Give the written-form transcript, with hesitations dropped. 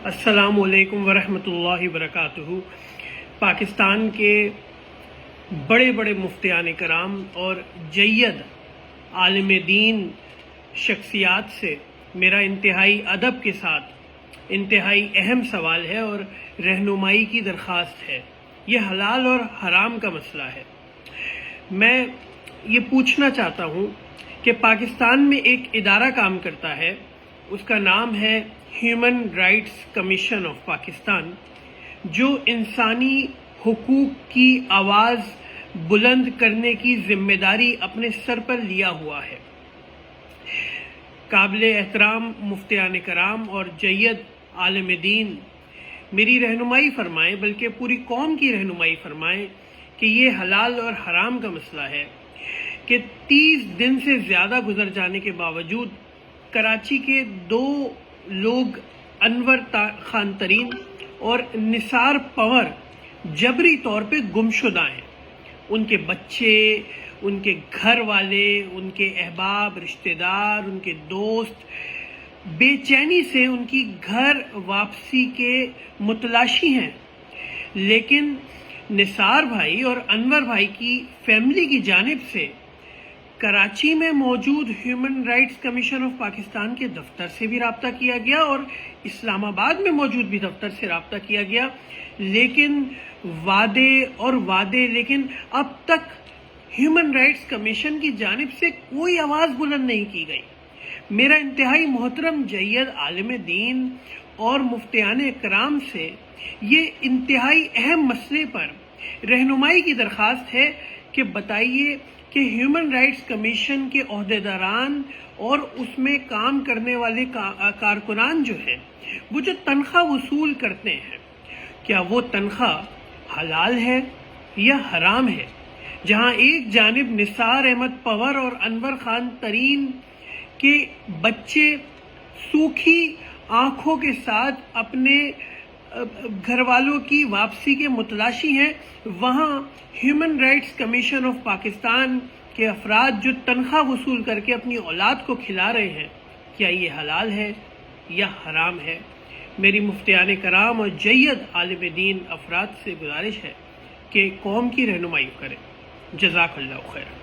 السلام علیکم ورحمۃ اللہ وبرکاتہ۔ پاکستان کے بڑے بڑے مفتیان کرام اور جید عالم دین شخصیات سے میرا انتہائی ادب کے ساتھ انتہائی اہم سوال ہے اور رہنمائی کی درخواست ہے۔ یہ حلال اور حرام کا مسئلہ ہے۔ میں یہ پوچھنا چاہتا ہوں کہ پاکستان میں ایک ادارہ کام کرتا ہے، اس کا نام ہے human rights commission of Pakistan, جو انسانی حقوق کی آواز بلند کرنے کی ذمہ داری اپنے سر پر لیا ہوا ہے۔ قابل احترام مفتیان کرام اور جید عالم دین میری رہنمائی فرمائیں، بلکہ پوری قوم کی رہنمائی فرمائیں کہ یہ حلال اور حرام کا مسئلہ ہے کہ 30 دن سے زیادہ گزر جانے کے باوجود کراچی کے 2 لوگ انور خان ترین اور نثار پور جبری طور پہ گمشدہ ہیں۔ ان کے بچے، ان کے گھر والے، ان کے احباب، رشتہ دار، ان کے دوست بے چینی سے ان کی گھر واپسی کے متلاشی ہیں، لیکن نثار بھائی اور انور بھائی کی فیملی کی جانب سے کراچی میں موجود human rights commission of Pakistan کے دفتر سے بھی رابطہ کیا گیا اور اسلام آباد میں موجود بھی دفتر سے رابطہ کیا گیا، لیکن لیکن اب تک ہیومن رائٹس کمیشن کی جانب سے کوئی آواز بلند نہیں کی گئی۔ میرا انتہائی محترم جید عالم دین اور مفتیان کرام سے یہ انتہائی اہم مسئلے پر رہنمائی کی درخواست ہے کہ بتائیے کہ ہیومن رائٹس کمیشن کے عہدیداران اور اس میں کام کرنے والے کارکنان جو ہیں، وہ جو تنخواہ وصول کرتے ہیں، کیا وہ تنخواہ حلال ہے یا حرام ہے؟ جہاں ایک جانب نثار احمد پور اور انور خان ترین کے بچے سوکھی آنکھوں کے ساتھ اپنے گھر والوں کی واپسی کے متلاشی ہیں، وہاں human rights commission of Pakistan کے افراد جو تنخواہ وصول کر کے اپنی اولاد کو کھلا رہے ہیں، کیا یہ حلال ہے یا حرام ہے؟ میری مفتیان کرام اور جید عالم دین افراد سے گزارش ہے کہ قوم کی رہنمائی کریں۔ جزاک اللہ خیر۔